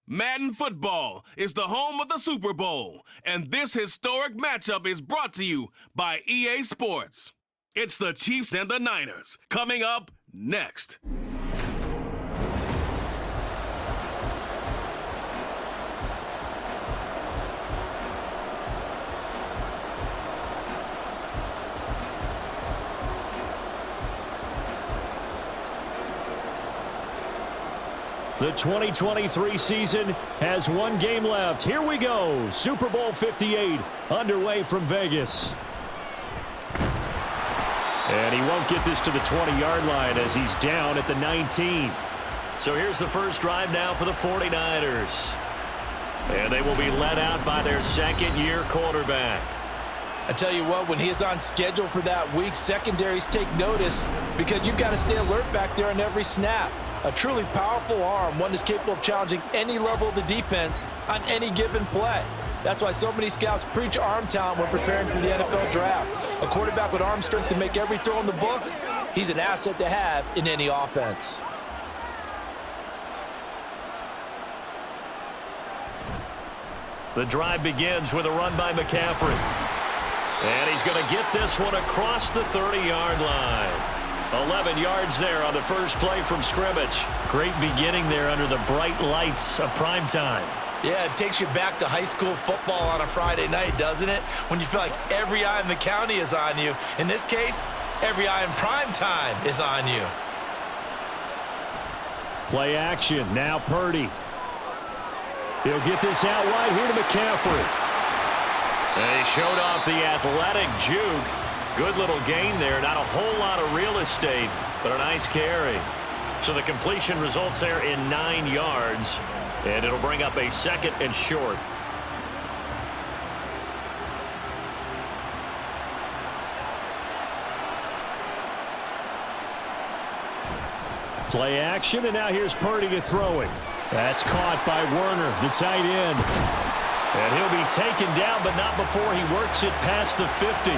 Madden football is the home of the Super Bowl, and this historic matchup is brought to you by EA Sports. It's the Chiefs and the Niners, coming up next. The 2023 season has one game left. Here we go. Super Bowl 58 underway from Vegas. And he won't get this to the 20-yard line as he's down at the 19. So here's the first drive now for the 49ers. And they will be led out by their second-year quarterback. I tell you what, when he is on schedule for that week, secondaries take notice because you've got to stay alert back there on every snap. A truly powerful arm, one that's capable of challenging any level of the defense on any given play. That's why so many scouts preach arm talent when preparing for the NFL draft. A quarterback with arm strength to make every throw in the book, he's an asset to have in any offense. The drive begins with a run by McCaffrey. And he's going to get this one across the 30-yard line. 11 yards there on the first play from scrimmage. Great beginning there under the bright lights of primetime. Yeah, it takes you back to high school football on a Friday night, doesn't it? When you feel like every eye in the county is on you. In this case, every eye in primetime is on you. Play action. Now Purdy. He'll get this out wide here to McCaffrey. And he showed off the athletic juke. Good little gain there. Not a whole lot of real estate, but a nice carry. So the completion results there in 9 yards, and it'll bring up a second and short. Play action, and now here's Purdy to throw it. That's caught by Werner, the tight end. And he'll be taken down, but not before he works it past the 50.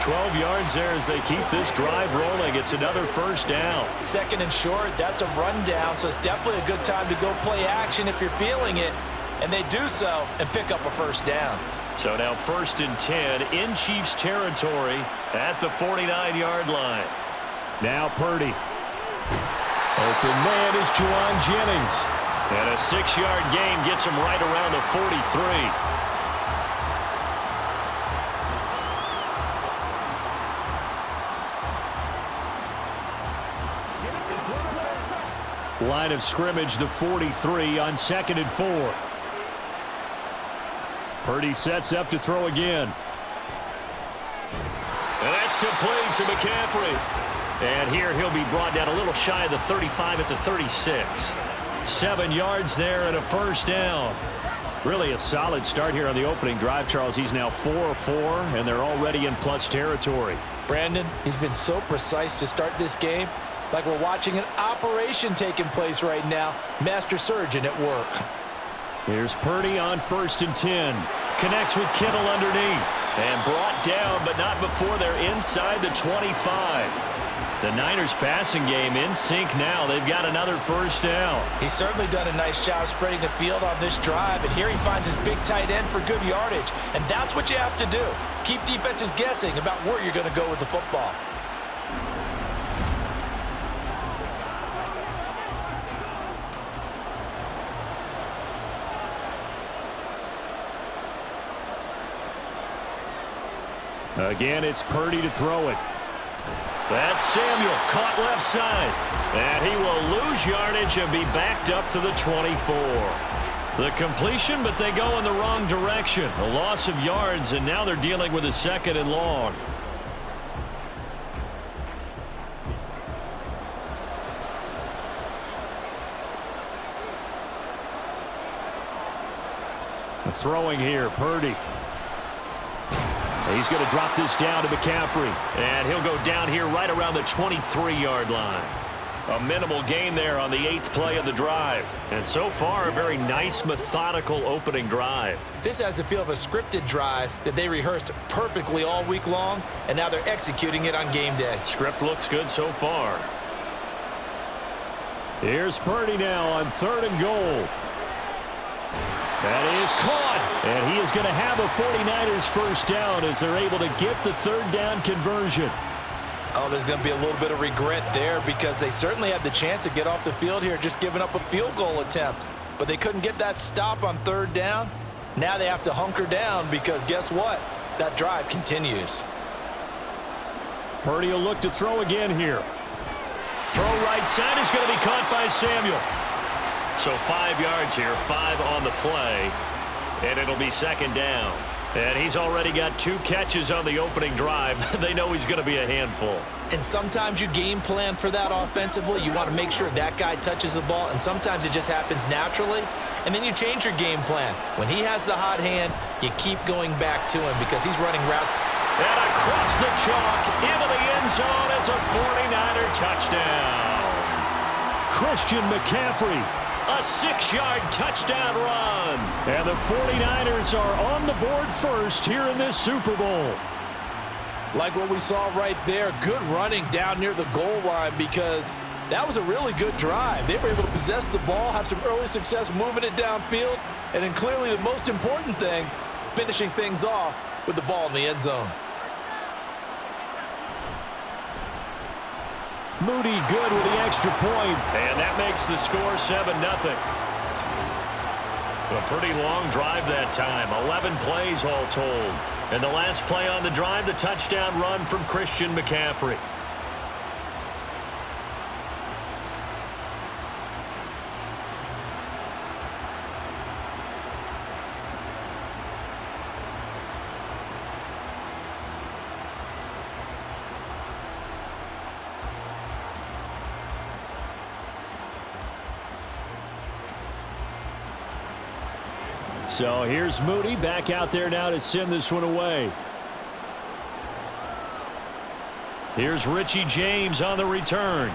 12 yards there as they keep this drive rolling. It's another first down. Second and short, that's a rundown, so it's definitely a good time to go play action if you're feeling it. And they do so and pick up a first down. So now 1st and 10 in Chiefs territory at the 49-yard line. Now Purdy. Open man is Juwan Jennings. And a 6-yard gain gets him right around the 43. Line of scrimmage, the 43 on 2nd and 4. Purdy sets up to throw again. And that's complete to McCaffrey. And here he'll be brought down a little shy of the 35 at the 36. 7 yards there and a first down. Really a solid start here on the opening drive, Charles. He's now 4-4, and they're already in plus territory. Brandon, he's been so precise to start this game. Like we're watching an operation taking place right now. Master surgeon at work. Here's Purdy on 1st and 10. Connects with Kittle underneath. And brought down, but not before they're inside the 25. The Niners passing game in sync now. They've got another first down. He's certainly done a nice job spreading the field on this drive. And here he finds his big tight end for good yardage. And that's what you have to do. Keep defenses guessing about where you're going to go with the football. Again, it's Purdy to throw it. That's Samuel, caught left side. And he will lose yardage and be backed up to the 24. The completion, but they go in the wrong direction. A loss of yards, and now they're dealing with a 2nd and long. Throwing here, Purdy. He's going to drop this down to McCaffrey. And he'll go down here right around the 23-yard line. A minimal gain there on the 8th play of the drive. And so far, a very nice, methodical opening drive. This has the feel of a scripted drive that they rehearsed perfectly all week long, and now they're executing it on game day. Script looks good so far. Here's Purdy now on 3rd and goal. That is caught. And he is going to have a 49ers first down as they're able to get the third down conversion. Oh, there's going to be a little bit of regret there because they certainly had the chance to get off the field here, just giving up a field goal attempt. But they couldn't get that stop on third down. Now they have to hunker down because guess what? That drive continues. Purdy will look to throw again here. Throw right side is going to be caught by Samuel. So 5 yards here, 5 on the play, and it'll be second down. And he's already got 2 catches on the opening drive. They know he's going to be a handful. And sometimes you game plan for that offensively. You want to make sure that guy touches the ball, and sometimes it just happens naturally. And then you change your game plan. When he has the hot hand, you keep going back to him because he's running route. And across the chalk, into the end zone, it's a 49er touchdown. Christian McCaffrey, a 6-yard touchdown run. And the 49ers are on the board first here in this Super Bowl. Like what we saw right there, good running down near the goal line because that was a really good drive. They were able to possess the ball, have some early success moving it downfield, and then clearly the most important thing, finishing things off with the ball in the end zone. Moody good with the extra point, and that makes the score 7-0. A pretty long drive that time, 11 plays all told. And the last play on the drive, the touchdown run from Christian McCaffrey. So here's Moody back out there now to send this one away. Here's Richie James on the return.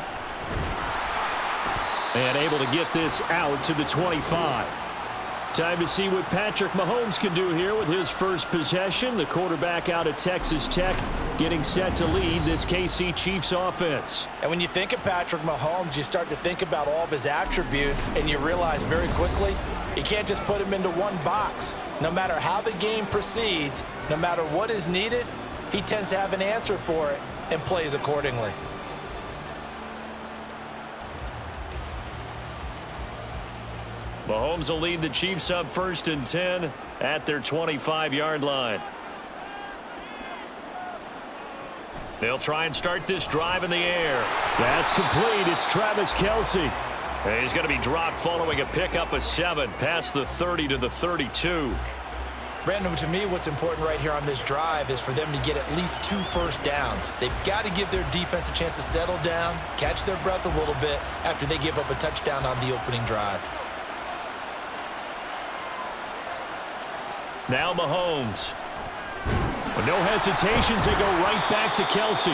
And able to get this out to the 25. Time to see what Patrick Mahomes can do here with his first possession. The quarterback out of Texas Tech getting set to lead this KC Chiefs offense. And when you think of Patrick Mahomes, you start to think about all of his attributes, and you realize very quickly you can't just put him into one box. No matter how the game proceeds, no matter what is needed, he tends to have an answer for it and plays accordingly. Mahomes will lead the Chiefs up 1st and 10 at their 25-yard line. They'll try and start this drive in the air. That's complete. It's Travis Kelce. He's going to be dropped following a pickup of 7 past the 30 to the 32. Brandon, to me, what's important right here on this drive is for them to get at least 2 first downs. They've got to give their defense a chance to settle down, catch their breath a little bit after they give up a touchdown on the opening drive. Now Mahomes. With no hesitations, they go right back to Kelce.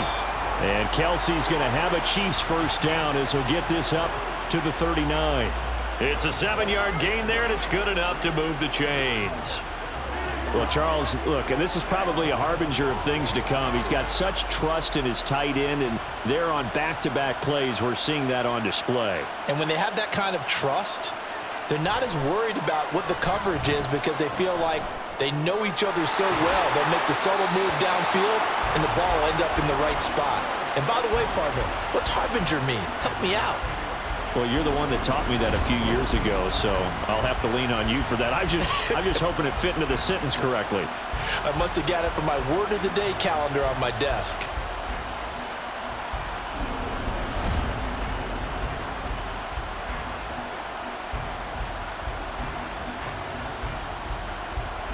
And Kelce's going to have a Chiefs first down as he'll get this up to the 39. It's a 7-yard gain there, and it's good enough to move the chains. Well, Charles, look, and this is probably a harbinger of things to come. He's got such trust in his tight end, and they're on back-to-back plays. We're seeing that on display. And when they have that kind of trust, they're not as worried about what the coverage is because they feel like they know each other so well. They'll make the subtle move downfield, and the ball will end up in the right spot. And by the way, partner, what's harbinger mean? Help me out. Well, you're the one that taught me that a few years ago, so I'll have to lean on you for that. I'm just hoping it fit into the sentence correctly. I must have got it from my word of the day calendar on my desk.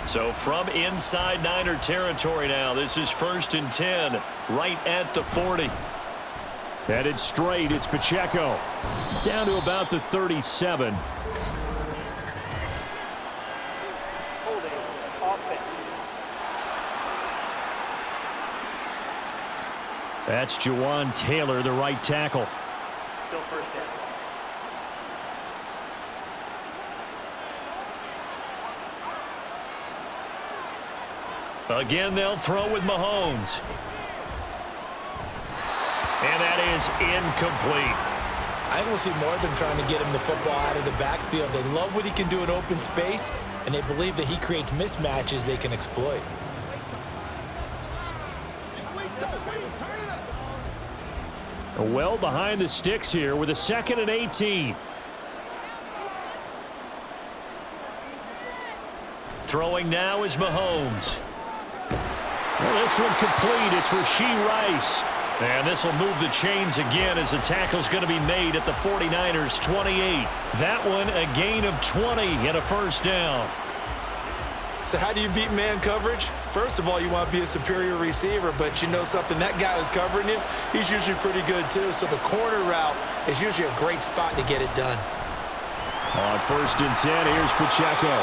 So from inside Niner territory now, this is 1st and 10, right at the 40. Headed straight, it's Pacheco. Down to about the 37. That's Jawan Taylor, the right tackle. Still first down. Again, they'll throw with Mahomes. And that is incomplete. I will see more of them trying to get him the football out of the backfield. They love what he can do in open space, and they believe that he creates mismatches they can exploit. Well behind the sticks here with a 2nd and 18. Throwing now is Mahomes. Well, this one complete. It's Rashee Rice. And this will move the chains again as the tackle's going to be made at the 49ers 28. That one a gain of 20 and a first down. So how do you beat man coverage? First of all, you want to be a superior receiver, but you know something, that guy who's covering you, he's usually pretty good too. So the corner route is usually a great spot to get it done. On 1st and 10, here's Pacheco.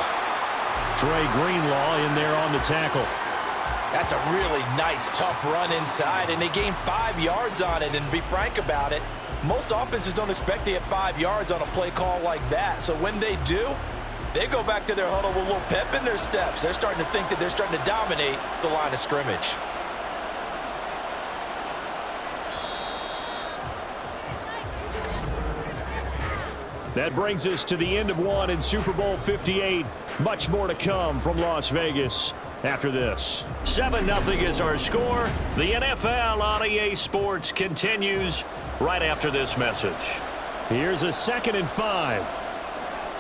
Dre Greenlaw in there on the tackle. That's a really nice, tough run inside, and they gained 5 yards on it. And to be frank about it, most offenses don't expect to get 5 yards on a play call like that. So when they do, they go back to their huddle with a little pep in their steps. They're starting to think that they're starting to dominate the line of scrimmage. That brings us to the end of one in Super Bowl 58. Much more to come from Las Vegas after this. 7-0 is our score. The NFL on EA Sports continues right after this message. Here's a 2nd and 5.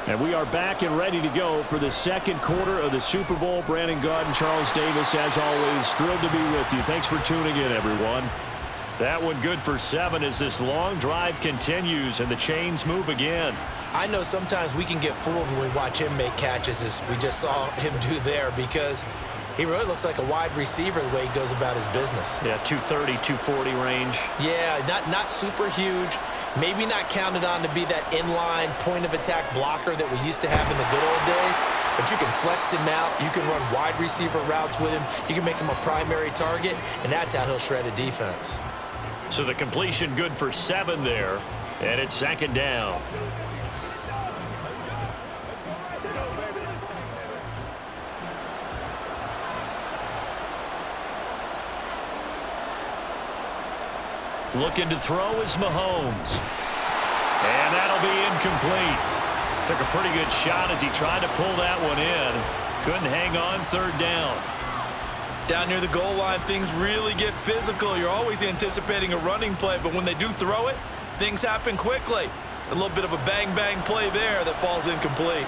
And we are back and ready to go for the second quarter of the Super Bowl. Brandon Gaudin, Charles Davis, as always, thrilled to be with you. Thanks for tuning in, everyone. That one good for 7 as this long drive continues and the chains move again. I know sometimes we can get fooled when we watch him make catches, as we just saw him do there, because he really looks like a wide receiver the way he goes about his business. Yeah, 230, 240 range. Yeah, not super huge. Maybe not counted on to be that inline point-of-attack blocker that we used to have in the good old days. But you can flex him out. You can run wide receiver routes with him. You can make him a primary target, and that's how he'll shred a defense. So the completion good for 7 there, and it's 2nd down. Looking to throw is Mahomes. And that'll be incomplete. Took a pretty good shot as he tried to pull that one in. Couldn't hang on 3rd down. Down near the goal line, things really get physical. You're always anticipating a running play, but when they do throw it, things happen quickly. A little bit of a bang-bang play there that falls incomplete.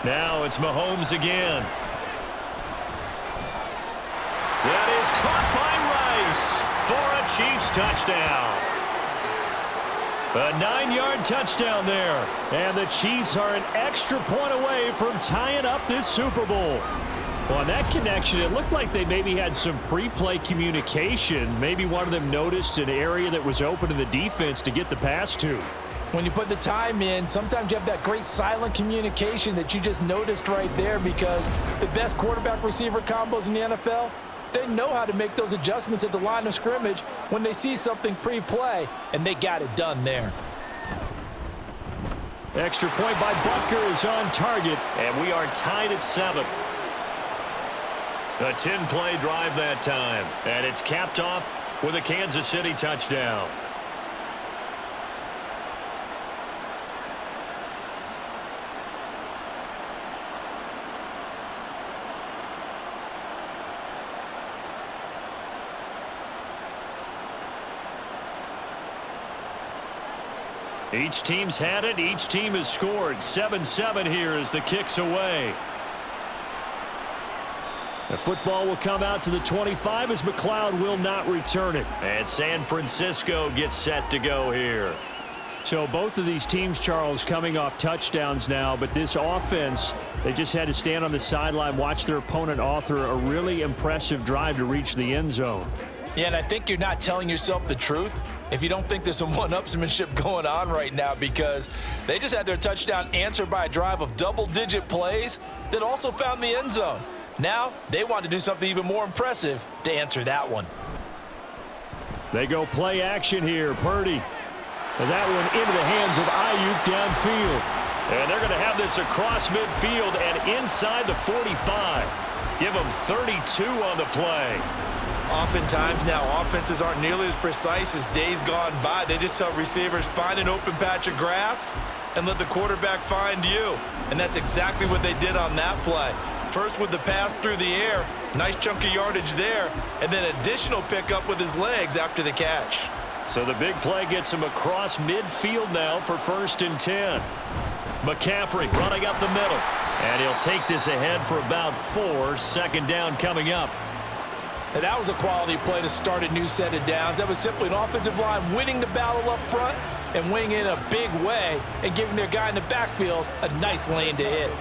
Now it's Mahomes again. That is caught by Rice for a Chiefs touchdown. A 9-yard touchdown there. And the Chiefs are an extra point away from tying up this Super Bowl. Well, on that connection, it looked like they maybe had some pre-play communication. Maybe one of them noticed an area that was open in the defense to get the pass to. When you put the time in, sometimes you have that great silent communication that you just noticed right there, because the best quarterback-receiver combos in the NFL, they know how to make those adjustments at the line of scrimmage when they see something pre-play, and they got it done there. Extra point by Butker is on target, and we are tied at 7. A 10-play drive that time, and it's capped off with a Kansas City touchdown. Each team's had it. Each team has scored. 7-7 here as the kick's away. The football will come out to the 25 as McLeod will not return it. And San Francisco gets set to go here. So both of these teams, Charles, coming off touchdowns now, but this offense, they just had to stand on the sideline, watch their opponent author a really impressive drive to reach the end zone. Yeah, and I think you're not telling yourself the truth if you don't think there's some one-upsmanship going on right now, because they just had their touchdown answered by a drive of double-digit plays that also found the end zone. Now they want to do something even more impressive to answer that one. They go play action here. Purdy. And that one into the hands of Ayuk downfield. And they're going to have this across midfield and inside the 45. Give them 32 on the play. Oftentimes now, offenses aren't nearly as precise as days gone by. They just tell receivers, find an open patch of grass and let the quarterback find you. And that's exactly what they did on that play. First with the pass through the air, nice chunk of yardage there, and then additional pickup with his legs after the catch. So the big play gets him across midfield now for 1st and 10. McCaffrey running up the middle. And he'll take this ahead for about 4. 2nd down coming up. And that was a quality play to start a new set of downs. That was simply an offensive line winning the battle up front and winning in a big way and giving their guy in the backfield a nice lane to hit.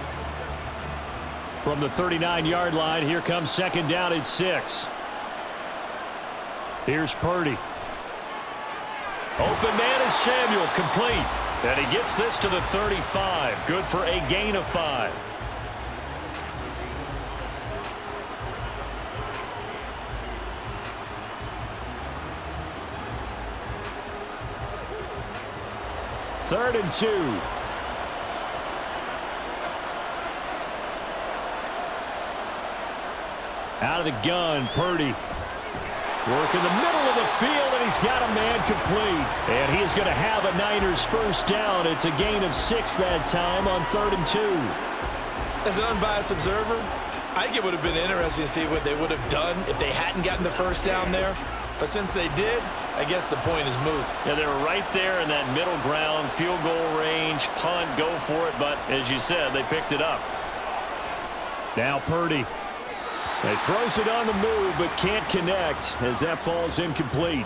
From the 39-yard line, here comes 2nd down at 6. Here's Purdy. Open man is Samuel, complete. And he gets this to the 35. Good for a gain of 5. Third and 2. Out of the gun, Purdy. Work in the middle of the field, and he's got a man complete. And he is going to have a Niners 1st down. It's a gain of 6 that time on 3rd and 2. As an unbiased observer, I think it would have been interesting to see what they would have done if they hadn't gotten the 1st down there. But since they did, I guess the point is moot. Yeah, they were right there in that middle ground, field goal range, punt, go for it. But as you said, they picked it up. Now Purdy. He throws it on the move, but can't connect as that falls incomplete.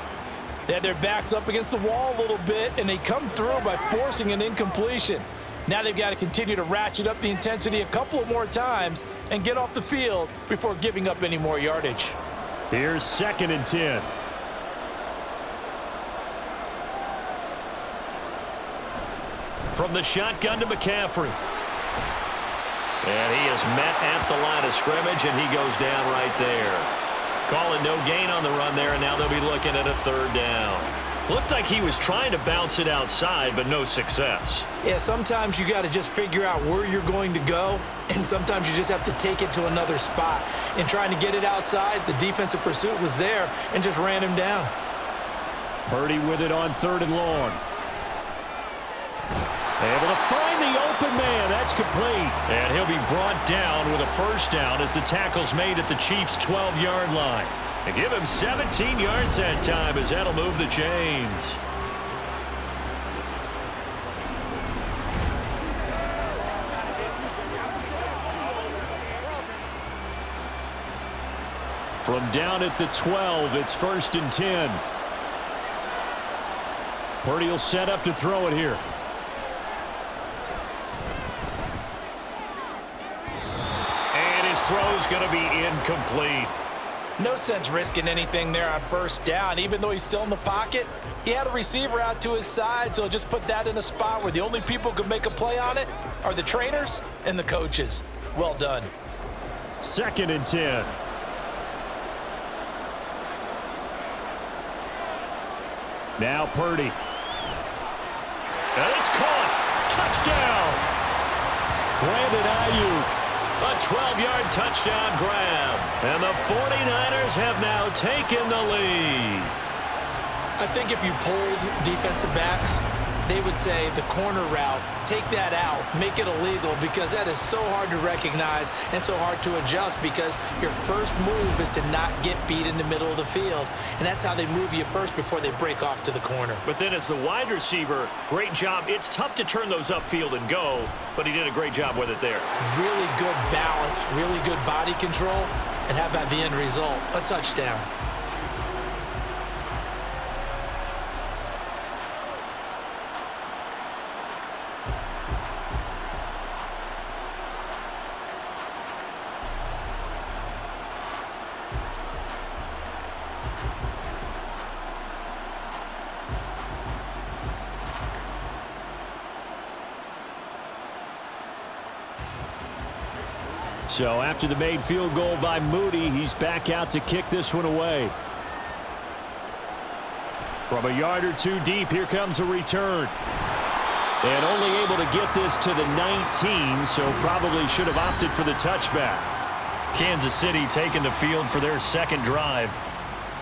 They had their backs up against the wall a little bit, and they come through by forcing an incompletion. Now they've got to continue to ratchet up the intensity a couple of more times and get off the field before giving up any more yardage. Here's 2nd and 10. From the shotgun to McCaffrey. And he is met at the line of scrimmage, and he goes down right there. Calling no gain on the run there, and now they'll be looking at a 3rd down. Looked like he was trying to bounce it outside, but no success. Yeah, sometimes you got to just figure out where you're going to go, and sometimes you just have to take it to another spot. In trying to get it outside, the defensive pursuit was there and just ran him down. Purdy with it on 3rd and long. Able to find the open man. That's complete. And he'll be brought down with a 1st down as the tackle's made at the Chiefs' 12-yard line. And give him 17 yards that time as that'll move the chains. From down at the 12, it's 1st and 10. Purdy will set up to throw it here. Throw's going to be incomplete. No sense risking anything there on 1st down. Even though he's still in the pocket, he had a receiver out to his side, so just put that in a spot where the only people who can make a play on it are the trainers and the coaches. Well done. 2nd and 10. Now Purdy. And it's caught. Touchdown. Brandon Ayuk. A 12-yard touchdown grab. And the 49ers have now taken the lead. I think if you polled defensive backs, they would say the corner route, take that out, make it illegal, because that is so hard to recognize and so hard to adjust, because your first move is to not get beat in the middle of the field. And that's how they move you first before they break off to the corner. But then as the wide receiver, great job. It's tough to turn those upfield and go, but he did a great job with it there. Really good balance, really good body control, and how about the end result? A touchdown. So after the made field goal by Moody, he's back out to kick this one away. From a yard or two deep, here comes a return. And only able to get this to the 19, so probably should have opted for the touchback. Kansas City taking the field for their 2nd drive.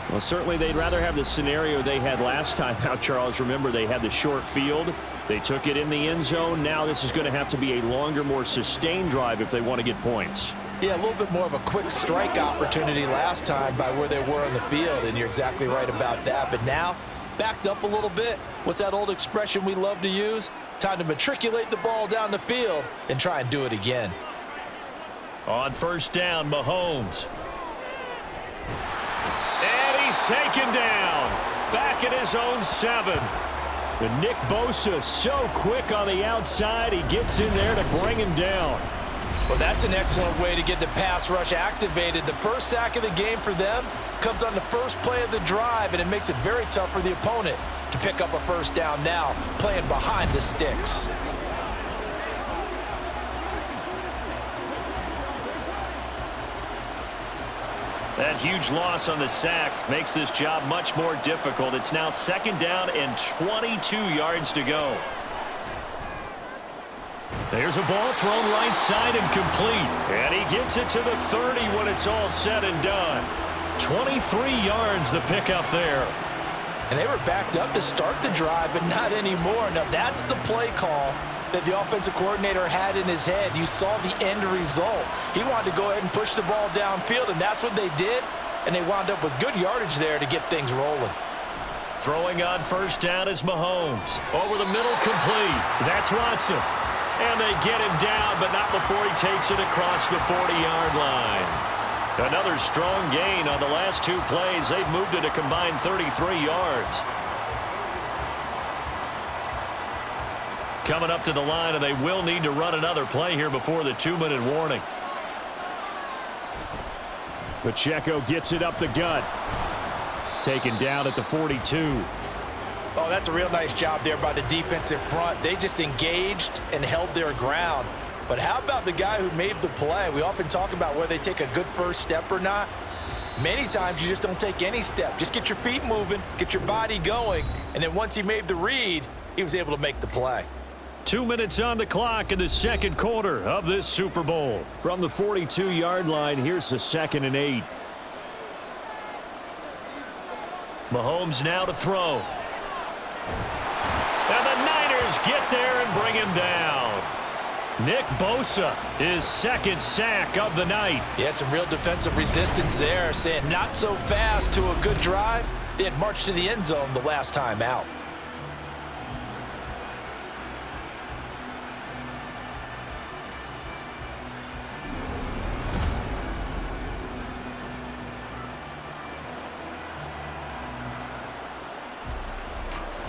Well, certainly they'd rather have the scenario they had last time out, Charles. Remember, they had the short field. They took it in the end zone. Now this is going to have to be a longer, more sustained drive if they want to get points. Yeah, a little bit more of a quick strike opportunity last time by where they were on the field, and you're exactly right about that. But now, backed up a little bit. What's that old expression we love to use? Time to matriculate the ball down the field and try and do it again. On first down, Mahomes. And he's taken down. Back at his own 7. But Nick Bosa so quick on the outside. He gets in there to bring him down. Well, that's an excellent way to get the pass rush activated. The first sack of the game for them comes on the first play of the drive, and it makes it very tough for the opponent to pick up a first down now, playing behind the sticks. That huge loss on the sack makes this job much more difficult. It's now second down and 22 yards to go. There's a ball thrown right side and complete. And he gets it to the 30 when it's all said and done. 23 yards the pickup there. And they were backed up to start the drive, but not anymore. Now that's the play call that the offensive coordinator had in his head. You saw the end result. He wanted to go ahead and push the ball downfield, and that's what they did. And they wound up with good yardage there to get things rolling. Throwing on first down is Mahomes. Over the middle, complete. That's Watson. And they get him down, but not before he takes it across the 40-yard line. Another strong gain on the last 2 plays. They've moved it a combined 33 yards. Coming up to the line, and they will need to run another play here before the 2-minute warning. Pacheco gets it up the gut. Taken down at the 42. Oh, that's a real nice job there by the defensive front. They just engaged and held their ground. But how about the guy who made the play? We often talk about whether they take a good first step or not. Many times you just don't take any step. Just get your feet moving, get your body going, and then once he made the read, he was able to make the play. 2 minutes on the clock in the second quarter of this Super Bowl. From the 42-yard line, here's the 2nd and 8. Mahomes now to throw. And the Niners get there and bring him down. Nick Bosa, his 2nd sack of the night. Yeah, some real defensive resistance there, saying not so fast to a good drive. They had marched to the end zone the last time out.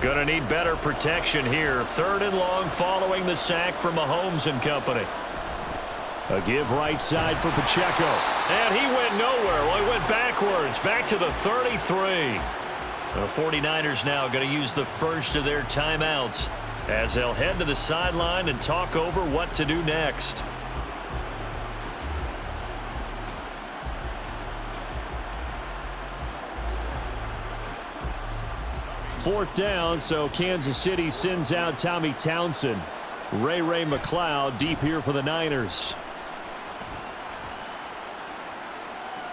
Gonna need better protection here. 3rd and long following the sack from Mahomes and company. A give right side for Pacheco. And he went nowhere. Well, he went backwards. Back to the 33. The 49ers now going to use the first of their timeouts as they'll head to the sideline and talk over what to do next. Fourth down, so Kansas City sends out Tommy Townsend. Ray McCloud deep here for the Niners.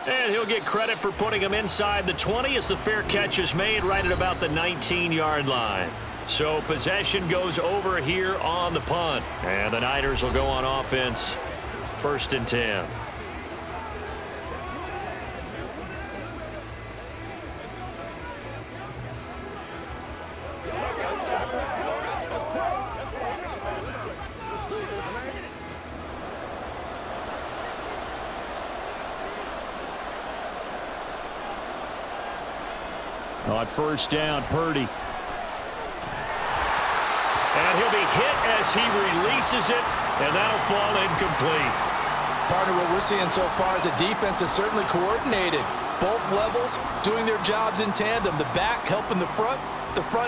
And he'll get credit for putting him inside the 20 as the fair catch is made right at about the 19-yard line. So possession goes over here on the punt. And the Niners will go on offense. 1st and 10. On first down, Purdy. And he'll be hit as he releases it, and that'll fall incomplete. Partner, what we're seeing so far is the defense is certainly coordinated. Both levels doing their jobs in tandem. The back helping the front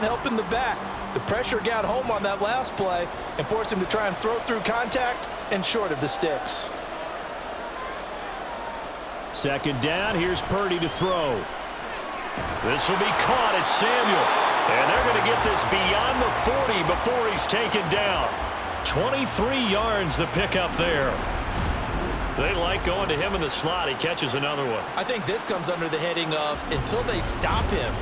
helping the back. The pressure got home on that last play and forced him to try and throw through contact and short of the sticks. 2nd down, here's Purdy to throw. This will be caught at Samuel. And they're going to get this beyond the 40 before he's taken down. 23 yards the pickup there. They like going to him in the slot. He catches another one. I think this comes under the heading of until they stop him,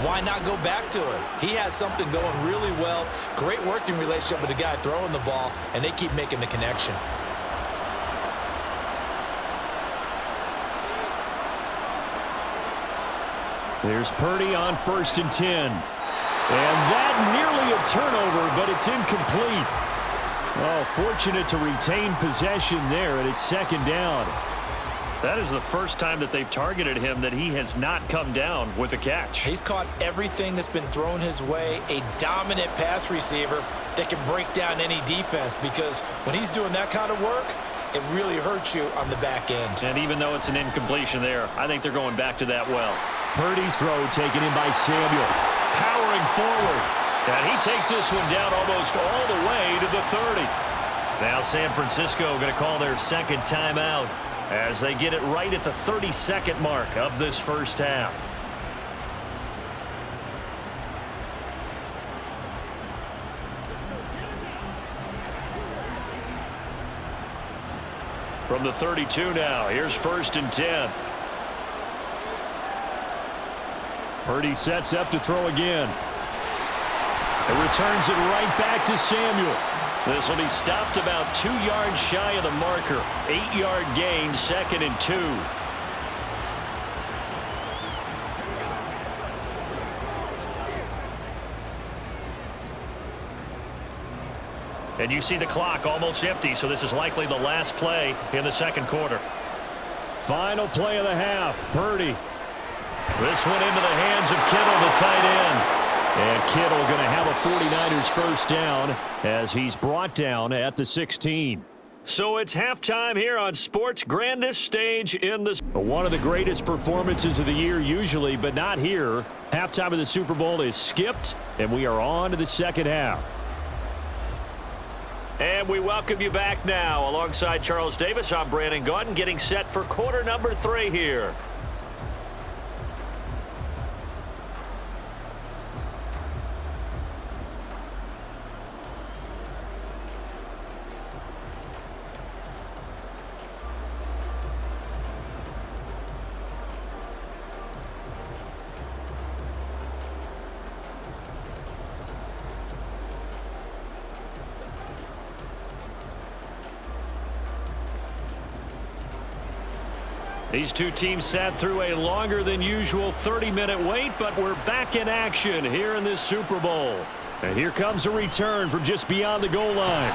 why not go back to him? He has something going really well. Great working relationship with the guy throwing the ball, and they keep making the connection. There's Purdy on 1st and 10. And that nearly a turnover, but it's incomplete. Oh, fortunate to retain possession there, and it's 2nd down. That is the first time that they've targeted him that he has not come down with a catch. He's caught everything that's been thrown his way, a dominant pass receiver that can break down any defense, because when he's doing that kind of work, it really hurts you on the back end. And even though it's an incompletion there, I think they're going back to that well. Purdy's throw taken in by Samuel. Powering forward. And he takes this one down almost all the way to the 30. Now San Francisco going to call their 2nd timeout as they get it right at the 32nd mark of this first half. From the 32 now, here's 1st and 10. Purdy sets up to throw again. And returns it right back to Samuel. This will be stopped about 2 yards shy of the marker. 8-yard gain, 2nd and 2. And you see the clock almost empty, so this is likely the last play in the 2nd quarter. Final play of the half, Purdy. This one into the hands of Kittle, the tight end. And Kittle going to have a 49ers first down as he's brought down at the 16. So it's halftime here on sports' grandest stage in the... One of the greatest performances of the year usually, but not here. Halftime of the Super Bowl is skipped, and we are on to the 2nd half. And we welcome you back now. Alongside Charles Davis, I'm Brandon Gaudin, getting set for quarter number 3 here. These two teams sat through a longer than usual 30-minute wait, but we're back in action here in this Super Bowl. And here comes a return from just beyond the goal line.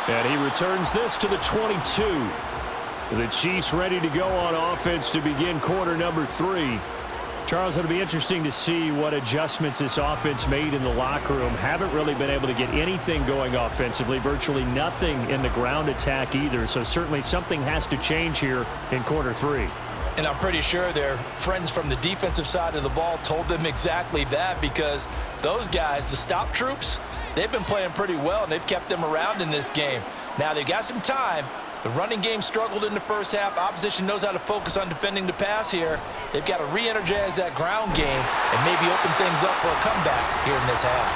And he returns this to the 22. The Chiefs ready to go on offense to begin quarter number 3. Charles, it'll be interesting to see what adjustments this offense made in the locker room. Haven't really been able to get anything going offensively, virtually nothing in the ground attack either. So certainly something has to change here in quarter 3. And I'm pretty sure their friends from the defensive side of the ball told them exactly that, because those guys, the stop troops, they've been playing pretty well, and they've kept them around in this game. Now, they've got some time. The running game struggled in the first half. Opposition knows how to focus on defending the pass here. They've got to re-energize that ground game and maybe open things up for a comeback here in this half.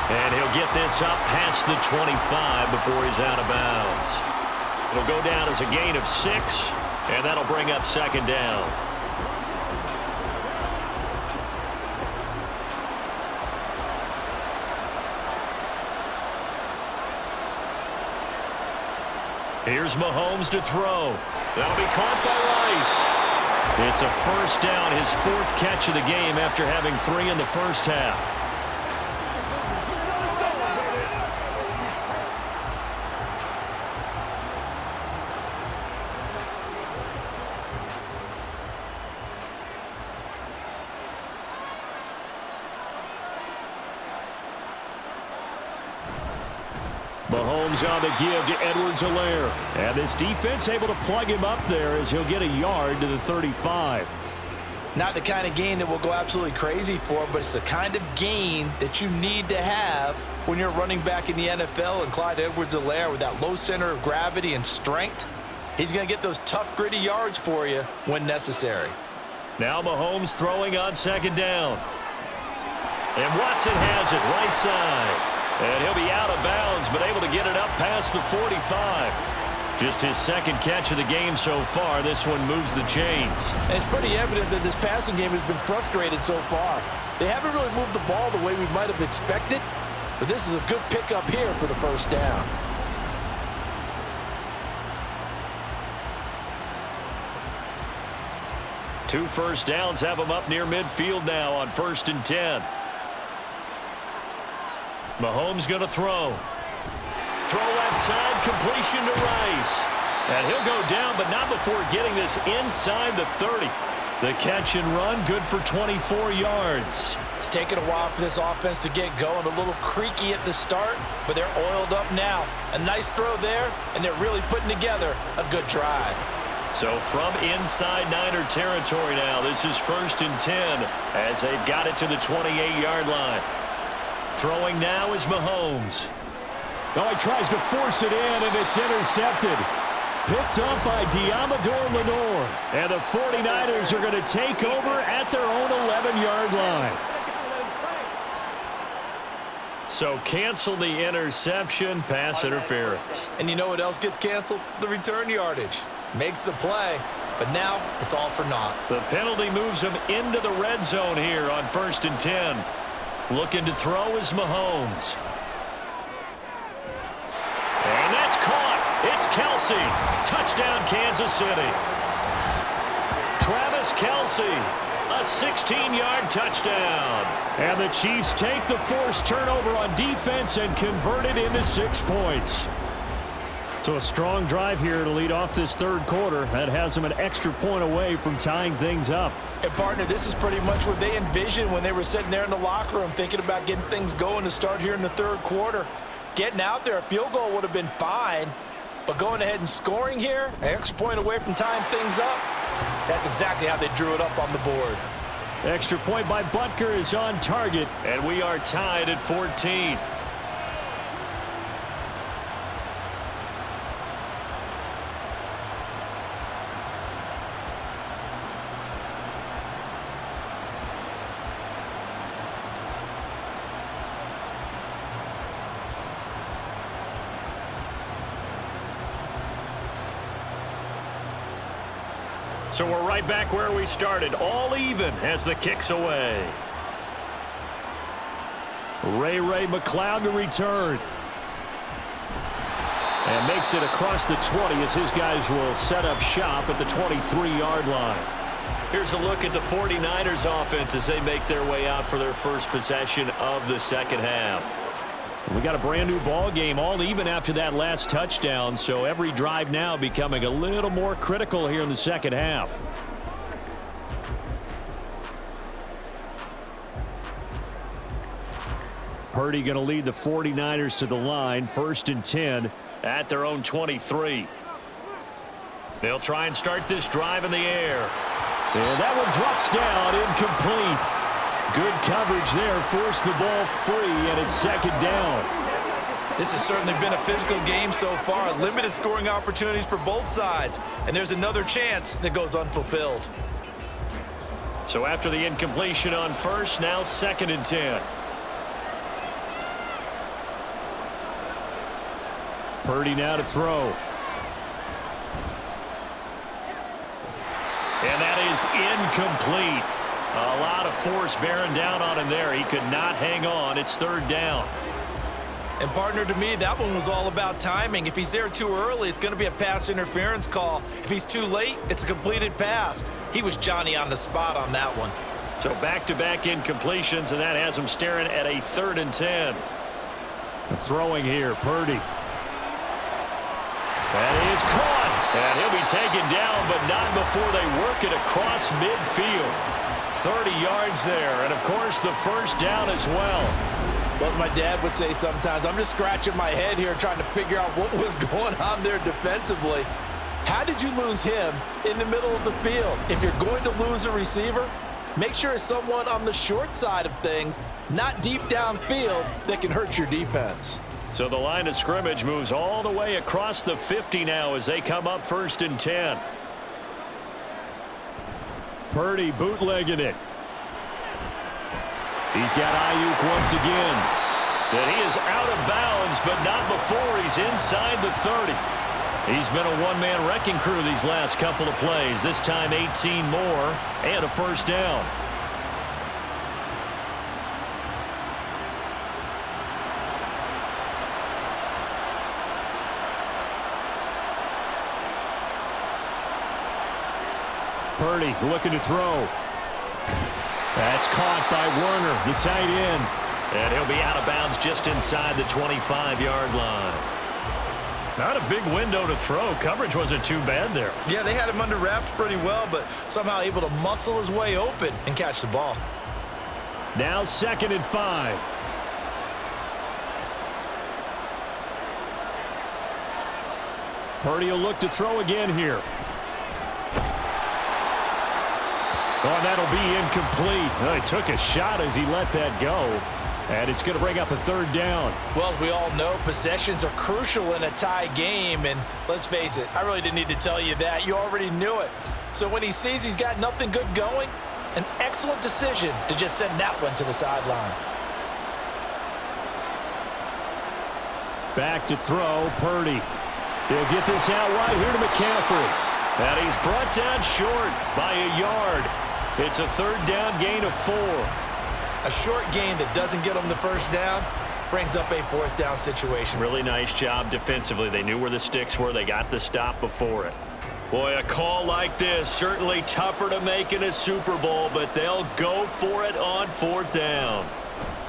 And he'll get this up past the 25 before he's out of bounds. It'll go down as a gain of 6, and that'll bring up 2nd down. Here's Mahomes to throw. That'll be caught by Rice. It's a first down, his 4th catch of the game after having 3 in the first half. Mahomes on the give to Edwards-Helaire. And this defense able to plug him up there as he'll get a yard to the 35. Not the kind of gain that we'll go absolutely crazy for, but it's the kind of gain that you need to have when you're running back in the NFL. And Clyde Edwards-Helaire, with that low center of gravity and strength, he's going to get those tough, gritty yards for you when necessary. Now Mahomes throwing on 2nd down. And Watson has it right side. And he'll be out of bounds, but able to get it up past the 45. Just his second catch of the game so far. This one moves the chains. And it's pretty evident that this passing game has been frustrated so far. They haven't really moved the ball the way we might have expected, but this is a good pickup here for the first down. Two first downs have them up near midfield now on 1st and 10. Mahomes going to throw. Throw left side, completion to Rice. And he'll go down, but not before getting this inside the 30. The catch and run, good for 24 yards. It's taken a while for this offense to get going. A little creaky at the start, but they're oiled up now. A nice throw there, and they're really putting together a good drive. So from inside Niner territory now, this is 1st and 10 as they've got it to the 28-yard line. Throwing now is Mahomes. Oh, he tries to force it in, and it's intercepted. Picked up by Diamador Lenore. And the 49ers are going to take over at their own 11-yard line. So cancel the interception, pass interference. And you know what else gets canceled? The return yardage. Makes the play, but now it's all for naught. The penalty moves him into the red zone here on 1st and 10. Looking to throw is Mahomes. And that's caught. It's Kelsey. Touchdown, Kansas City. Travis Kelsey, a 16-yard touchdown. And the Chiefs take the forced turnover on defense and convert it into 6 points. So a strong drive here to lead off this third quarter. That has them an extra point away from tying things up. And, partner, this is pretty much what they envisioned when they were sitting there in the locker room thinking about getting things going to start here in the third quarter. Getting out there, a field goal would have been fine, but going ahead and scoring here, an extra point away from tying things up, that's exactly how they drew it up on the board. Extra point by Butker is on target. And we are tied at 14. So we're right back where we started, all even as the kick's away. Ray McLeod to return. And makes it across the 20 as his guys will set up shop at the 23-yard line. Here's a look at the 49ers offense as they make their way out for their first possession of the second half. We got a brand new ball game, all even after that last touchdown, so every drive now becoming a little more critical here in the second half. Purdy going to lead the 49ers to the line, 1st and 10 at their own 23. They'll try and start this drive in the air. And that one drops down, incomplete. Good coverage there, forced the ball free, and it's 2nd down. This has certainly been a physical game so far. Limited scoring opportunities for both sides, and there's another chance that goes unfulfilled. So after the incompletion on first, now 2nd and 10. Purdy now to throw. And that is incomplete. A lot of force bearing down on him there. He could not hang on. It's 3rd down. And, partner, to me, that one was all about timing. If he's there too early, it's going to be a pass interference call. If he's too late, it's a completed pass. He was Johnny on the spot on that one. So back-to-back incompletions, and that has him staring at a 3rd and 10. Throwing here, Purdy. That is caught. And he'll be taken down, but not before they work it across midfield. 30 yards there, and of course the first down as well. Well, as my dad would say sometimes, I'm just scratching my head here trying to figure out what was going on there defensively. How did you lose him in the middle of the field? If you're going to lose a receiver, make sure it's someone on the short side of things, not deep downfield, that can hurt your defense. So the line of scrimmage moves all the way across the 50 now as they come up 1st and 10. Purdy bootlegging it. He's got Ayuk once again. And he is out of bounds, but not before he's inside the 30. He's been a one-man wrecking crew these last couple of plays. This time 18 more and a first down. Purdy looking to throw. That's caught by Werner, the tight end. And he'll be out of bounds just inside the 25-yard line. Not a big window to throw. Coverage wasn't too bad there. Yeah, they had him under wraps pretty well, but somehow able to muscle his way open and catch the ball. Now 2nd and 5. Purdy will look to throw again here. Oh, that'll be incomplete. Oh, he took a shot as he let that go. And it's going to bring up a 3rd down. Well, as we all know, possessions are crucial in a tie game. And let's face it, I really didn't need to tell you that. You already knew it. So when he sees he's got nothing good going, an excellent decision to just send that one to the sideline. Back to throw, Purdy. He'll get this out wide here to McCaffrey. And he's brought down short by a yard. It's a 3rd down gain of 4. A short gain that doesn't get them the first down brings up a 4th down situation. Really nice job defensively. They knew where the sticks were. They got the stop before it. Boy, a call like this, certainly tougher to make in a Super Bowl, but they'll go for it on 4th down.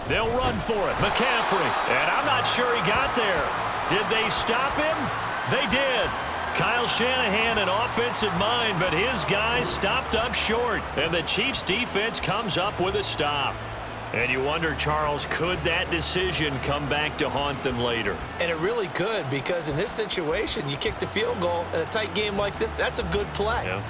They'll run for it. McCaffrey. And I'm not sure he got there. Did they stop him? They did. Kyle Shanahan, an offensive mind, but his guys stopped up short. And the Chiefs' defense comes up with a stop. And you wonder, Charles, could that decision come back to haunt them later? And it really could, because in this situation, you kick the field goal in a tight game like this, that's a good play. Yeah.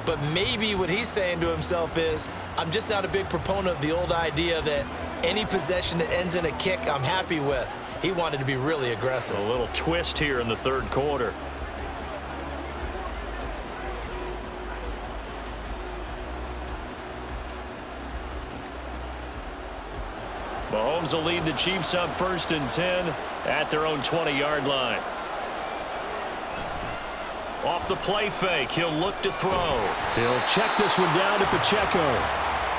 But maybe what he's saying to himself is, I'm just not a big proponent of the old idea that any possession that ends in a kick I'm happy with. He wanted to be really aggressive. A little twist here in the 3rd quarter. Mahomes will lead the Chiefs up 1st and 10 at their own 20-yard line. Off the play fake, he'll look to throw. He'll check this one down to Pacheco.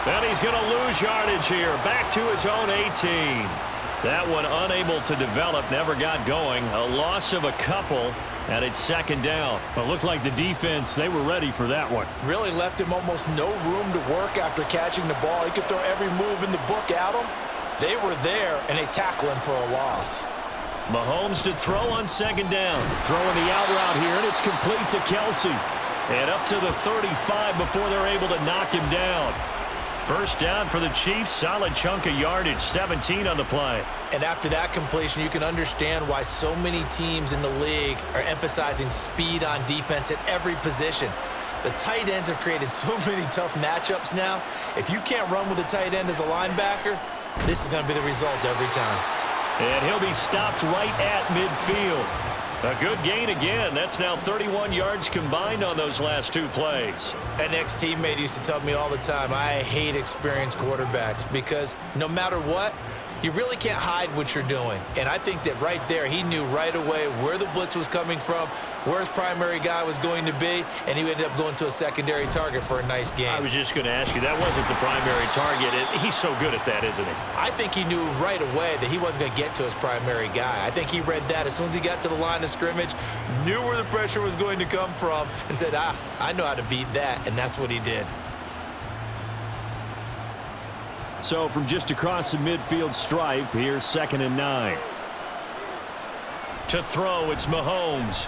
And he's going to lose yardage here, back to his own 18. That one unable to develop, never got going. A loss of a couple, and it's 2nd down. It looked like the defense, they were ready for that one. Really left him almost no room to work after catching the ball. He could throw every move in the book at him. They were there, and they tackle him for a loss. Mahomes to throw on 2nd down. Throwing the out route here, and it's complete to Kelsey. And up to the 35 before they're able to knock him down. 1st down for the Chiefs, solid chunk of yardage, 17 on the play. And after that completion, you can understand why so many teams in the league are emphasizing speed on defense at every position. The tight ends have created so many tough matchups now. If you can't run with a tight end as a linebacker, this is going to be the result every time. And he'll be stopped right at midfield. A good gain again. That's now 31 yards combined on those last 2 plays. An ex-teammate used to tell me all the time, I hate experienced quarterbacks because no matter what, you really can't hide what you're doing. And I think that right there, he knew right away where the blitz was coming from, where his primary guy was going to be, and he ended up going to a secondary target for a nice game. I was just going to ask you, that wasn't the primary target. He's so good at that, isn't he? I think he knew right away that he wasn't going to get to his primary guy. I think he read that as soon as he got to the line of scrimmage, knew where the pressure was going to come from, and said, I know how to beat that, and that's what he did. So from just across the midfield stripe, here's 2nd and 9. To throw, it's Mahomes.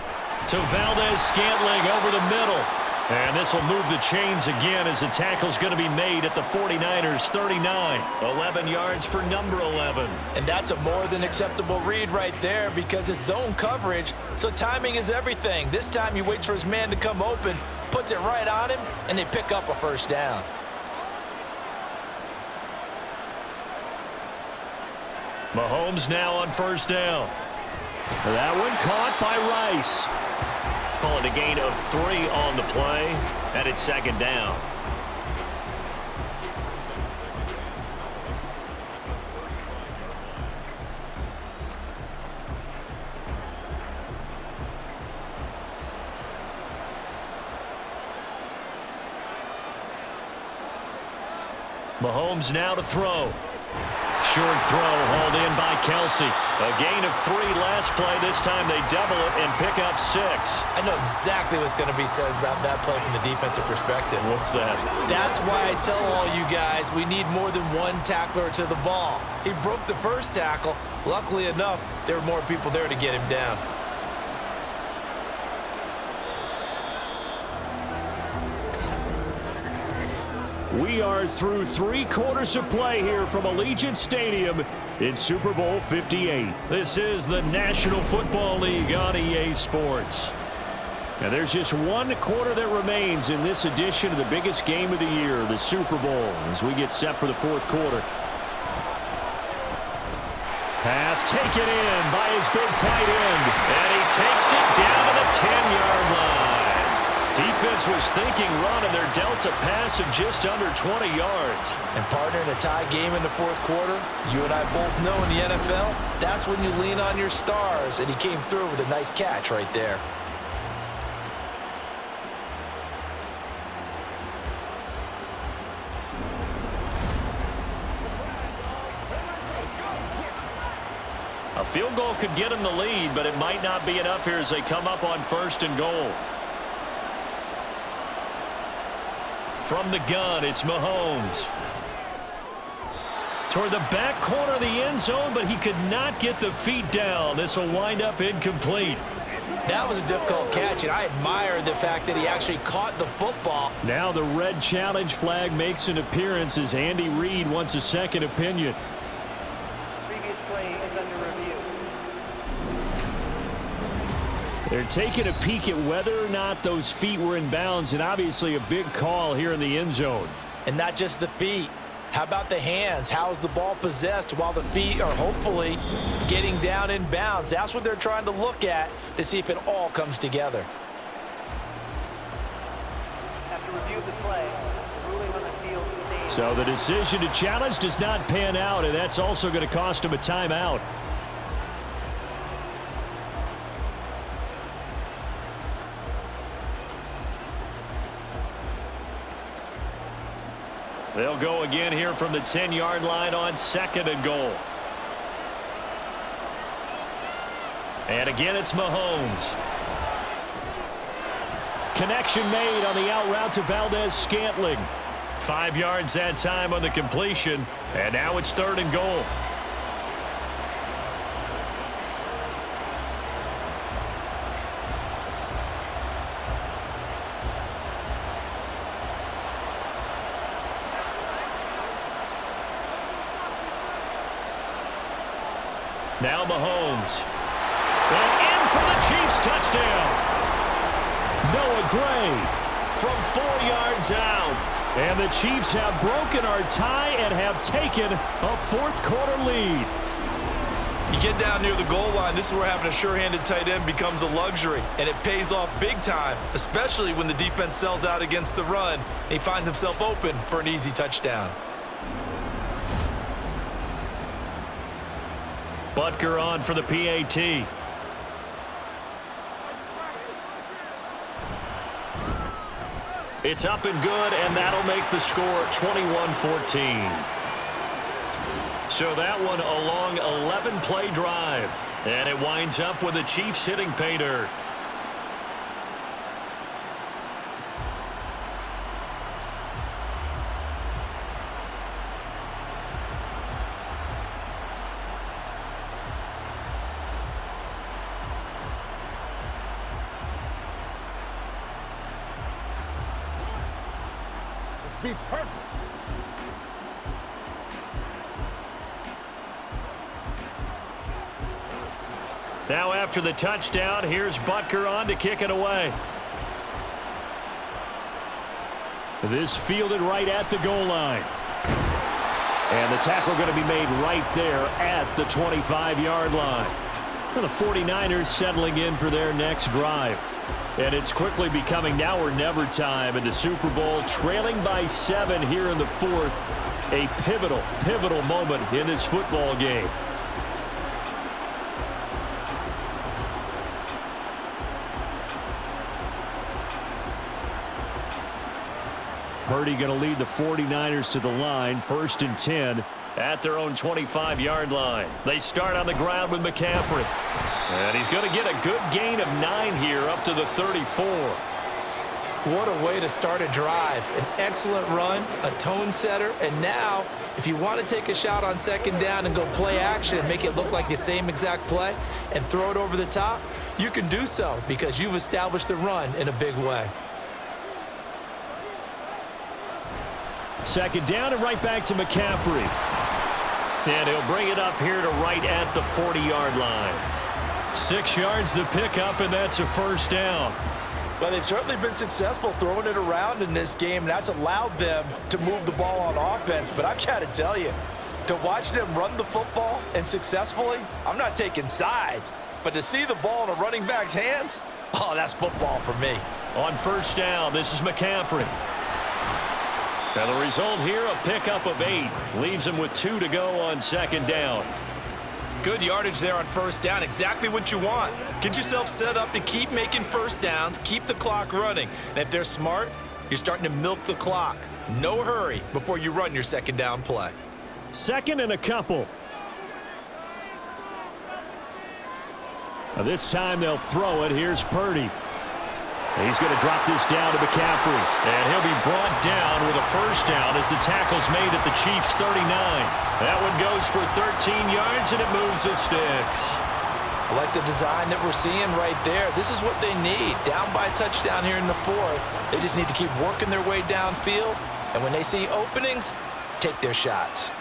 To Valdez-Scantling over the middle. And this will move the chains again as the tackle's going to be made at the 49ers' 39. 11 yards for number 11. And that's a more than acceptable read right there because it's zone coverage, so timing is everything. This time he waits for his man to come open, puts it right on him, and they pick up a 1st down. Mahomes now on 1st down. That one caught by Rice. Call it a gain of 3 on the play, and it's 2nd down. Mahomes now to throw. Short throw hauled in by Kelsey. A gain of 3 last play. This time they double it and pick up 6. I know exactly what's going to be said about that play from the defensive perspective. What's that? That's why I tell all you guys we need more than one tackler to the ball. He broke the first tackle. Luckily enough, there were more people there to get him down. We are through 3 quarters of play here from Allegiant Stadium in Super Bowl 58. This is the National Football League on EA Sports. And there's just 1 quarter that remains in this edition of the biggest game of the year, the Super Bowl, as we get set for the 4th quarter. Pass taken in by his big tight end. And he takes it down to the 10-yard line. Defense was thinking run, and they're dealt a pass of just under 20 yards. And partner, in a tie game in the 4th quarter, you and I both know in the NFL, that's when you lean on your stars. And he came through with a nice catch right there. A field goal could get him the lead, but it might not be enough here as they come up on 1st and goal. From the gun, it's Mahomes. Toward the back corner of the end zone, but he could not get the feet down. This will wind up incomplete. That was a difficult catch, and I admire the fact that he actually caught the football. Now the red challenge flag makes an appearance as Andy Reid wants a second opinion. Previous play is under review. They're taking a peek at whether or not those feet were in bounds, and obviously a big call here in the end zone. And not just the feet. How about the hands? How is the ball possessed while the feet are hopefully getting down in bounds? That's what they're trying to look at to see if it all comes together. After review of the play, the ruling on the field stays. So the decision to challenge does not pan out, and that's also going to cost him a timeout. They'll go again here from the 10-yard line on 2nd and goal. And again, it's Mahomes. Connection made on the out route to Valdez-Scantling. 5 yards that time on the completion, and now it's 3rd and goal. Now Mahomes. And in for the Chiefs touchdown. Noah Gray from 4 yards out. And the Chiefs have broken our tie and have taken a 4th quarter lead. You get down near the goal line, this is where having a sure-handed tight end becomes a luxury. And it pays off big time, especially when the defense sells out against the run. And he finds himself open for an easy touchdown. Butker on for the PAT. It's up and good, and that'll make the score 21-14. So that one a long 11-play drive. And it winds up with the Chiefs hitting pay dirt. Be perfect. Now after the touchdown, here's Butker on to kick it away. This fielded right at the goal line. And the tackle going to be made right there at the 25-yard line. And the 49ers settling in for their next drive. And it's quickly becoming now or never time in the Super Bowl, trailing by 7 here in the 4th. A pivotal moment in this football game. Purdy going to lead the 49ers to the line, 1st and 10 at their own 25-yard line. They start on the ground with McCaffrey. And he's going to get a good gain of 9 here up to the 34. What a way to start a drive. An excellent run, a tone setter, and now if you want to take a shot on 2nd down and go play action and make it look like the same exact play and throw it over the top, you can do so because you've established the run in a big way. 2nd down and right back to McCaffrey. And he'll bring it up here to right at the 40-yard line. 6 yards the pickup, and that's a 1st down. Well, they've certainly been successful throwing it around in this game, and that's allowed them to move the ball on offense. But I've got to tell you, to watch them run the football and successfully, I'm not taking sides, but to see the ball in a running back's hands, oh, that's football for me. On 1st down, this is McCaffrey. And the result here, a pickup of 8. Leaves him with 2 to go on 2nd down. Good yardage there on 1st down, exactly what you want. Get yourself set up to keep making 1st downs, keep the clock running. And if they're smart, you're starting to milk the clock. No hurry before you run your 2nd down play. 2nd and a couple. Now this time they'll throw it. Here's Purdy. He's going to drop this down to McCaffrey. And he'll be brought down with a 1st down as the tackle's made at the Chiefs' 39. That one goes for 13 yards, and it moves the sticks. I like the design that we're seeing right there. This is what they need. Down by a touchdown here in the 4th. They just need to keep working their way downfield. And when they see openings, take their shots.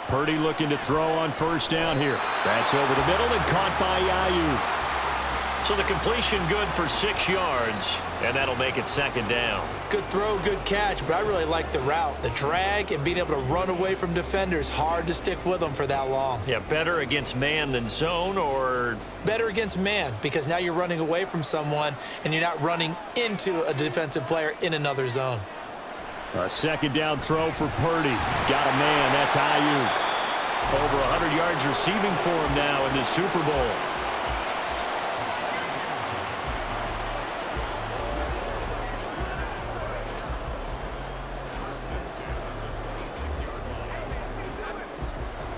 Purdy looking to throw on 1st down here. That's over the middle and caught by Ayuk. So the completion good for 6 yards, and that'll make it 2nd down. Good throw, good catch, but I really like the route. The drag and being able to run away from defenders, hard to stick with them for that long. Yeah, better against man than zone, or? Better against man, because now you're running away from someone, and you're not running into a defensive player in another zone. A 2nd down throw for Purdy. Got a man, that's Ayuk. Over 100 yards receiving for him now in the Super Bowl.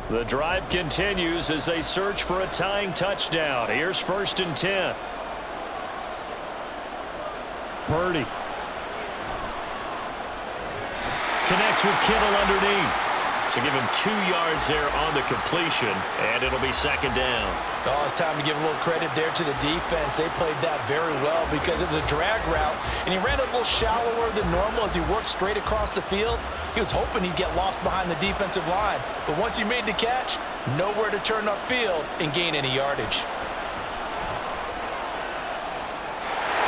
The drive continues as they search for a tying touchdown. Here's 1st and 10. Purdy. Connects with Kittle underneath. So give him 2 yards there on the completion, and it'll be 2nd down. Oh, it's time to give a little credit there to the defense. They played that very well because it was a drag route, and he ran a little shallower than normal as he worked straight across the field. He was hoping he'd get lost behind the defensive line, but once he made the catch, nowhere to turn upfield and gain any yardage.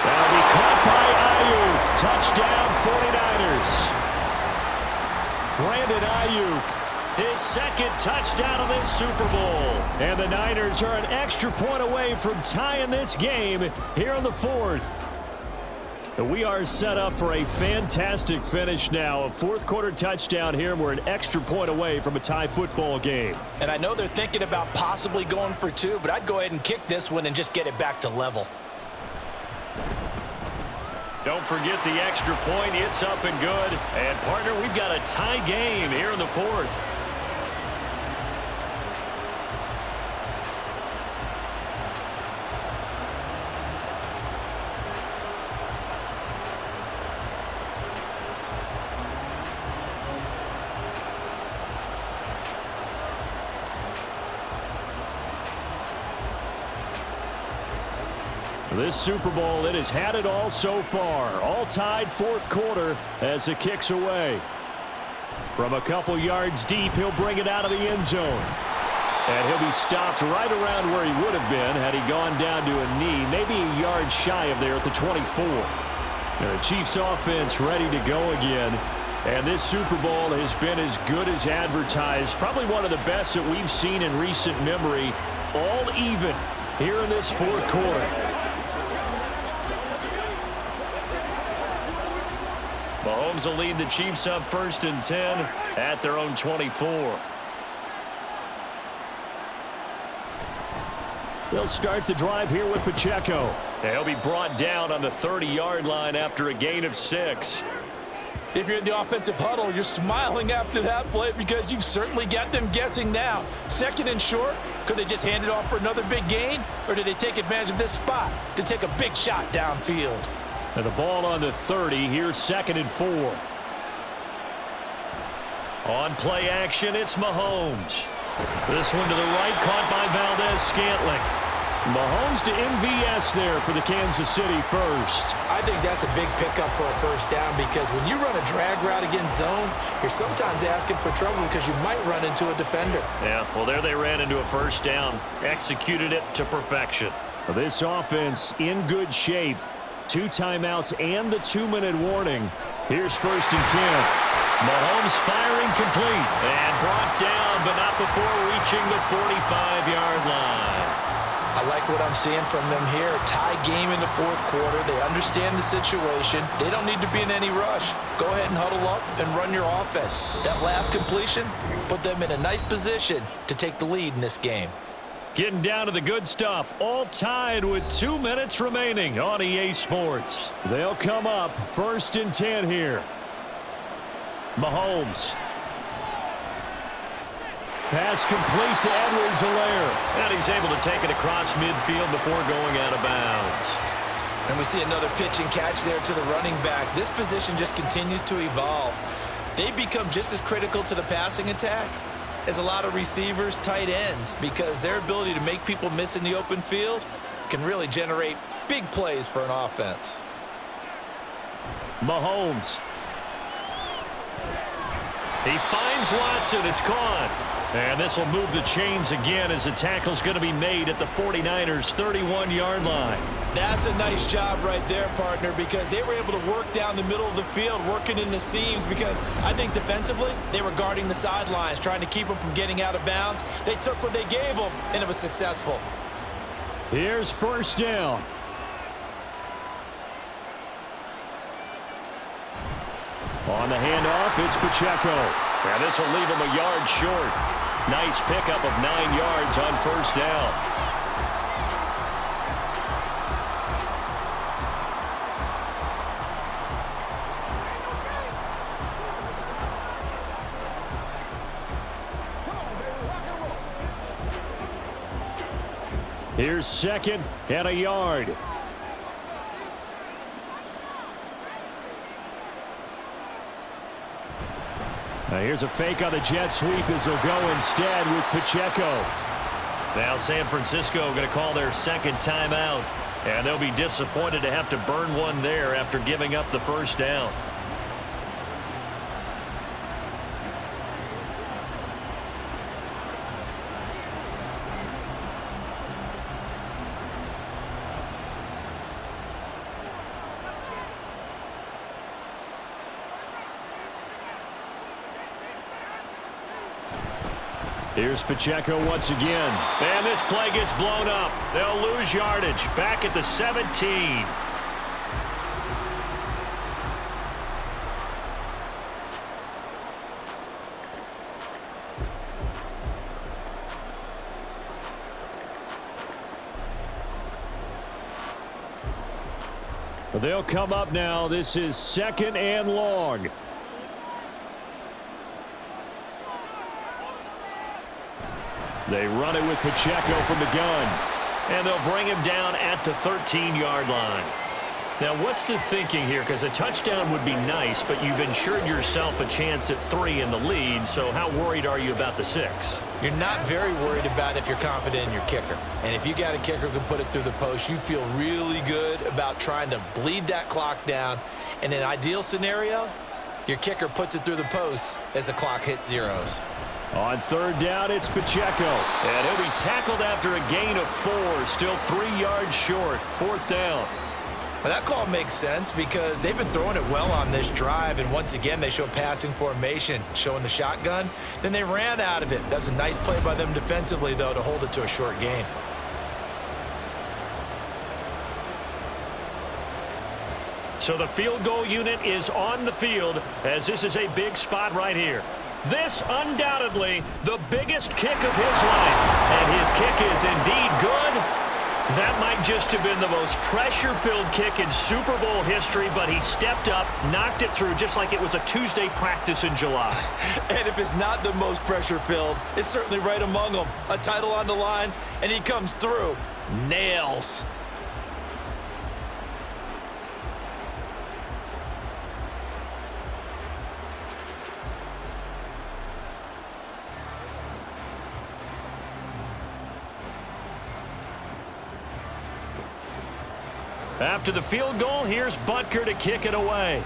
That'll be caught by Ayuk. Touchdown 49ers. Brandon Ayuk, his 2nd touchdown of this Super Bowl. And the Niners are an extra point away from tying this game here in the 4th. And we are set up for a fantastic finish now. A 4th quarter touchdown here. We're an extra point away from a tie football game. And I know they're thinking about possibly going for 2, but I'd go ahead and kick this one and just get it back to level. Don't forget the extra point. It's up and good. And, partner, we've got a tie game here in the 4th. This Super Bowl, it has had it all so far. All tied 4th quarter as it kicks away. From a couple yards deep, he'll bring it out of the end zone. And he'll be stopped right around where he would have been had he gone down to a knee, maybe a yard shy of there at the 24. And the Chiefs offense ready to go again. And this Super Bowl has been as good as advertised. Probably one of the best that we've seen in recent memory. All even here in this 4th quarter. Mahomes will lead the Chiefs up 1st and 10 at their own 24. They'll start the drive here with Pacheco. He'll be brought down on the 30-yard line after a gain of 6. If you're in the offensive huddle, you're smiling after that play because you've certainly got them guessing now. 2nd and short, could they just hand it off for another big gain? Or did they take advantage of this spot to take a big shot downfield? And the ball on the 30, here's 2nd and 4. On play action, it's Mahomes. This one to the right, caught by Valdez-Scantling. Mahomes to MVS there for the Kansas City first. I think that's a big pickup for a first down because when you run a drag route against zone, you're sometimes asking for trouble because you might run into a defender. Yeah, well, there they ran into a first down. Executed it to perfection. This offense in good shape. 2 timeouts and the 2-minute warning. Here's 1st and 10. Mahomes firing complete. And brought down, but not before reaching the 45-yard line. I like what I'm seeing from them here. Tie game in the 4th quarter. They understand the situation. They don't need to be in any rush. Go ahead and huddle up and run your offense. That last completion put them in a nice position to take the lead in this game. Getting down to the good stuff. All tied with 2 minutes remaining on EA Sports. They'll come up 1st and 10 here. Mahomes. Pass complete to Edwards-Helaire. And he's able to take it across midfield before going out of bounds. And we see another pitch and catch there to the running back. This position just continues to evolve. They become just as critical to the passing attack as a lot of receivers, tight ends, because their ability to make people miss in the open field can really generate big plays for an offense. Mahomes. He finds Watson. It's caught. And this will move the chains again as the tackle's going to be made at the 49ers' 31-yard line. That's a nice job right there, partner, because they were able to work down the middle of the field, working in the seams, because I think defensively they were guarding the sidelines, trying to keep them from getting out of bounds. They took what they gave them, and it was successful. Here's 1st down. On the handoff, it's Pacheco. And this will leave him a yard short. Nice pickup of 9 yards on 1st down. Here's 2nd and a yard. Now here's a fake on the jet sweep as they'll go instead with Pacheco. Now San Francisco going to call their 2nd timeout. And they'll be disappointed to have to burn one there after giving up the 1st down. Here's Pacheco once again. And this play gets blown up. They'll lose yardage. Back at the 17. They'll come up now. This is 2nd and long. They run it with Pacheco from the gun. And they'll bring him down at the 13-yard line. Now, what's the thinking here? Because a touchdown would be nice, but you've ensured yourself a chance at 3 in the lead, so how worried are you about the 6? You're not very worried about if you're confident in your kicker. And if you got a kicker who can put it through the post, you feel really good about trying to bleed that clock down. In an ideal scenario, your kicker puts it through the post as the clock hits zeros. On 3rd down, it's Pacheco. And he'll be tackled after a gain of 4, still 3 yards short. 4th down. Well, that call makes sense because they've been throwing it well on this drive, and once again they show passing formation, showing the shotgun. Then they ran out of it. That's a nice play by them defensively, though, to hold it to a short gain. So the field goal unit is on the field as this is a big spot right here. This undoubtedly the biggest kick of his life, and his kick is indeed good That might just have been the most pressure-filled kick in Super Bowl history, but he stepped up, knocked it through just like it was a Tuesday practice in July. And if it's not the most pressure-filled, it's certainly right among them. A title on the line, and he comes through. Nails. After the field goal, here's Butker to kick it away.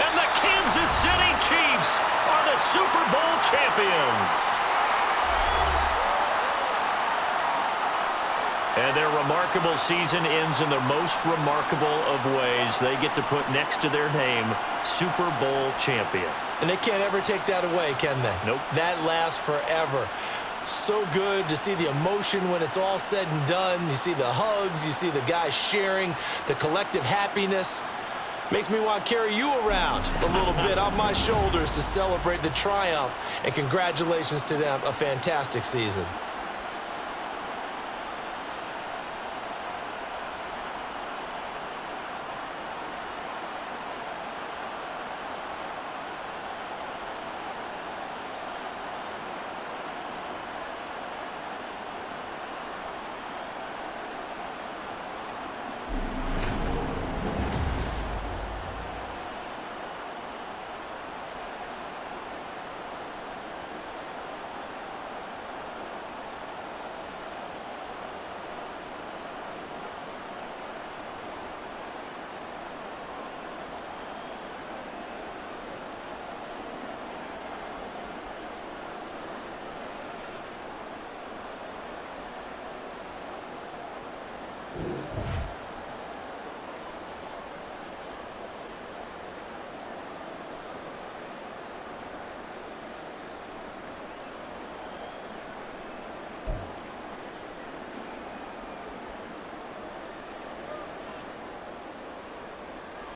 And the Kansas City Chiefs are the Super Bowl champions. And their remarkable season ends in the most remarkable of ways. They get to put next to their name, Super Bowl champion. And they can't ever take that away, can they? Nope. That lasts forever. So good to see the emotion when it's all said and done. You see the hugs, you see the guys sharing, the collective happiness. Makes me want to carry you around a little bit on my shoulders to celebrate the triumph. And congratulations to them, a fantastic season.